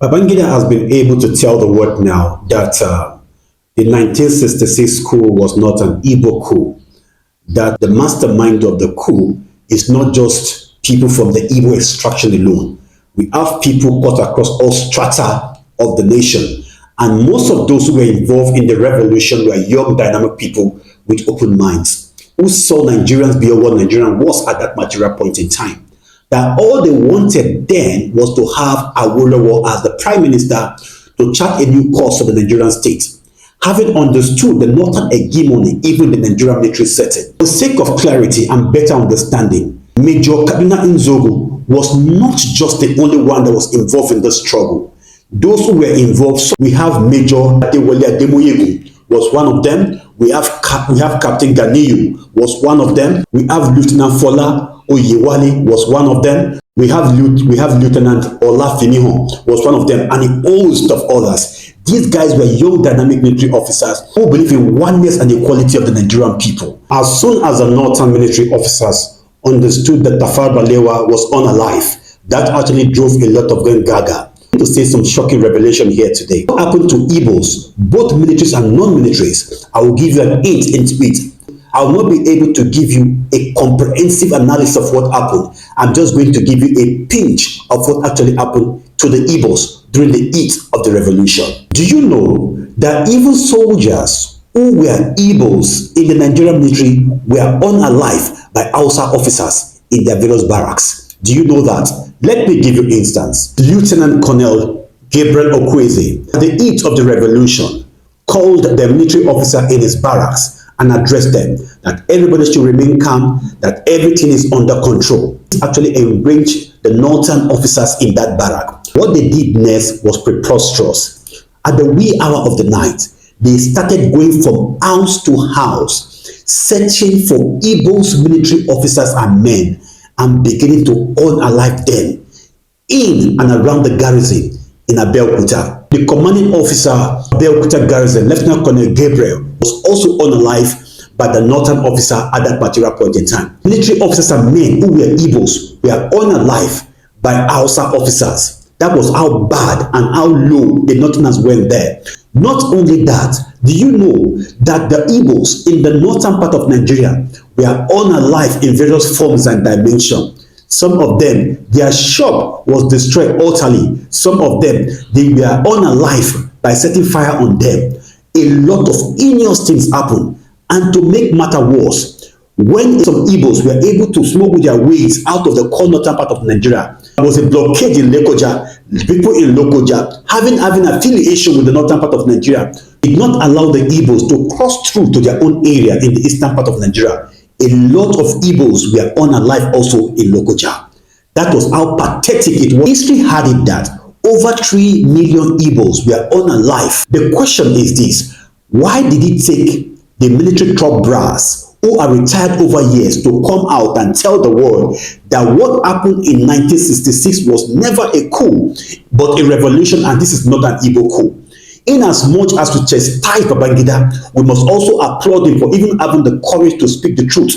Babangida has been able to tell the world now that the 1966 coup was not an Igbo coup, that the mastermind of the coup is not just people from the Igbo extraction alone. We have people cut across all strata of the nation. And most of those who were involved in the revolution were young, dynamic people with open minds, who saw Nigerians beyond what Nigerian was at that material point in time. That all they wanted then was to have Awolowo as the prime minister to chart a new course for the Nigerian state. Having understood the northern hegemony, even the Nigerian military setting. For the sake of clarity and better understanding, Major Kaduna Nzogu was not just the only one that was involved in the struggle. Those who were involved, so we have Major Adewale Ademoyegu was one of them. We have Captain Ganiyu was one of them. We have Lieutenant Fola Oyewale was one of them. We have Lieutenant Olafiniho was one of them, and a host of others. These guys were young, dynamic military officers who believe in oneness and equality of the Nigerian people. As soon as the northern military officers understood that Tafawa Balewa was unalive, that actually drove a lot of them gaga. To say some shocking revelation here today. What happened to Igbos, both militaries and non-militaries? I will give you an hint into it. I will not be able to give you a comprehensive analysis of what happened. I'm just going to give you a pinch of what actually happened to the Igbos during the heat of the revolution. Do you know that even soldiers who were Igbos in the Nigerian military were unalive by Hausa officers in their various barracks? Do you know that? Let me give you instance. Lieutenant Colonel Gabriel Okweze, at the heat of the revolution, called the military officer in his barracks and addressed them that everybody should remain calm, that everything is under control. He actually enraged the northern officers in that barrack. What they did next was preposterous. At the wee hour of the night, they started going from house to house, searching for Igbo's military officers and men, and beginning to unalive them in and around the garrison in Abeokuta. The commanding officer of Abeokuta garrison, Lieutenant Colonel Gabriel, was also unalive by the northern officer at that particular point in time. Military officers and men who were Igbos were unalive by Hausa officers. That was how bad and how low the northerners went there. Not only that, do you know that the Igbos in the northern part of Nigeria were unalive in various forms and dimensions? Some of them, their shop was destroyed utterly. Some of them, they were unalive by setting fire on them. A lot of heinous things happened. And to make matter worse, when some Igbos were able to smuggle their ways out of the core northern part of Nigeria, there was a blockade in Lokoja. People in Lokoja, having affiliation with the northern part of Nigeria, did not allow the Igbos to cross through to their own area in the eastern part of Nigeria. A lot of Igbos were unalive also in Lokoja. That was how pathetic it was. History had it that over 3 million Igbos were unalive. The question is this: why did it take the military top brass, who are retired over years, to come out and tell the world that what happened in 1966 was never a coup, but a revolution, and this is not an Igbo coup? In as much as to chastise Babangida, we must also applaud him for even having the courage to speak the truth.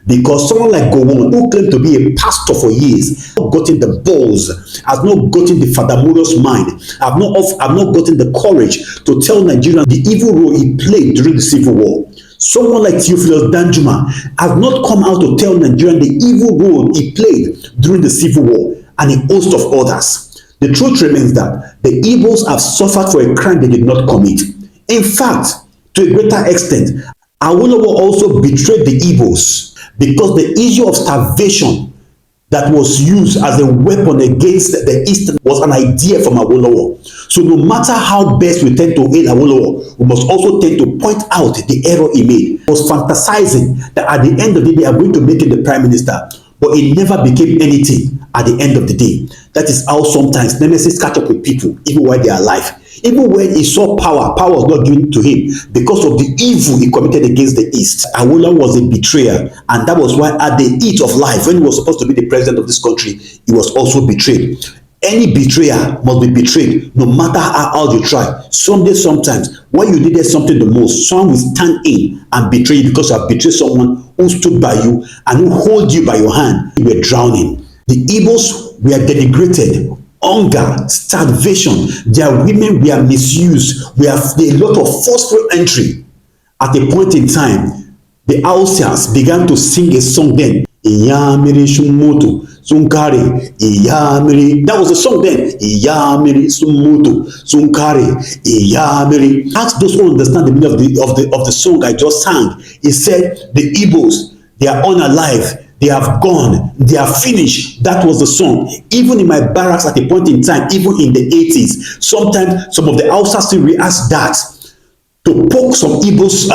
Because someone like Gowon, who claimed to be a pastor for years, has not gotten the balls, has not gotten the fathermorous mind, have not gotten the courage to tell Nigerians the evil role he played during the Civil War. Someone like Theophilus Danjuma has not come out to tell Nigerians the evil role he played during the Civil War, and a host of others. The truth remains that the Igbos have suffered for a crime they did not commit. In fact, to a greater extent, Awolowo also betrayed the Igbos, because the issue of starvation that was used as a weapon against the Eastern was an idea from Awolowo. So no matter how best we tend to hate Awolowo, we must also tend to point out the error he made. He was fantasizing that at the end of the day, I'm going to make him the prime minister, but it never became anything at the end of the day. That is how sometimes nemesis catch up with people, even while they are alive. Even when he saw power was not given to him because of the evil he committed against the East. Awolowo was a betrayer, and that was why at the heat of life, when he was supposed to be the president of this country, he was also betrayed. Any betrayer must be betrayed, no matter how hard you try. Someday, sometimes, when you needed something the most, someone will stand in and betray you because you have betrayed someone who stood by you and who hold you by your hand. You were drowning. The Igbos were denigrated hunger, starvation. Their women were misused. We have a lot of forceful entry. At a point in time, the Hausans began to sing a song then. Iyamiri Sumutu Sunkare Iyamiri. That was the song then. Iyamiri Sumutu Sunkare Iyamiri. Ask those who understand the meaning of the song I just sang. It said the Igbos, they are unalive. They have gone. They are finished. That was the song. Even in my barracks at a point in time, even in the 80s, sometimes some of the Hausas still react that to poke some Igbos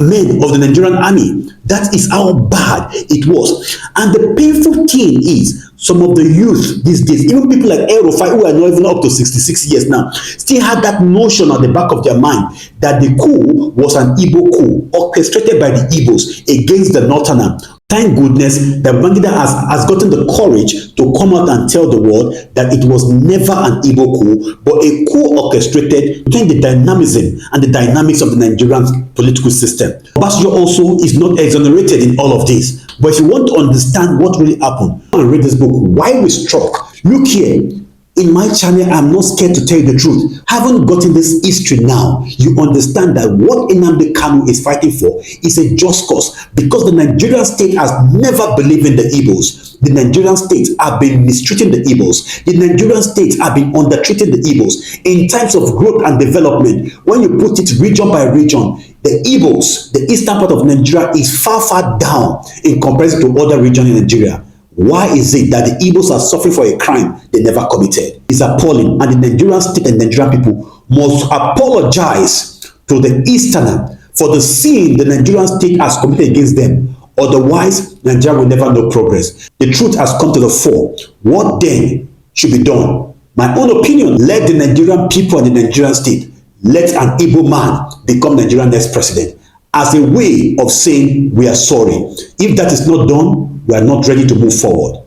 men of the Nigerian army. That is how bad it was. And the painful thing is, some of the youth these days, even people like Erofai, who are not even up to 66 years now, still have that notion at the back of their mind that the coup was an Igbo coup orchestrated by the Igbos against the Northerner. Thank goodness that Babagida has gotten the courage to come out and tell the world that it was never an Igbo coup, but a coup orchestrated between the dynamism and the dynamics of the Nigerian political system. Obasa also is not exonerated in all of this. But if you want to understand what really happened, and read this book, Why We Struck. Look here. In my channel, I'm not scared to tell you the truth. Haven't gotten this history now, you understand that what Nnamdi Kanu is fighting for is a just cause, because the Nigerian state has never believed in the Igbos. The Nigerian state have been mistreating the Igbos. The Nigerian state have been undertreating the Igbos. In times of growth and development, when you put it region by region, the Igbos, the eastern part of Nigeria, is far, far down in comparison to other regions in Nigeria. Why is it that the Igbos are suffering for a crime they never committed? It's appalling, and the Nigerian state and Nigerian people must apologize to the Easterner for the sin the Nigerian state has committed against them. Otherwise, Nigeria will never know progress. The truth has come to the fore. What then should be done? My own opinion, let the Nigerian people and the Nigerian state, let an Igbo man become Nigeria's next president as a way of saying we are sorry. If that is not done, we are not ready to move forward.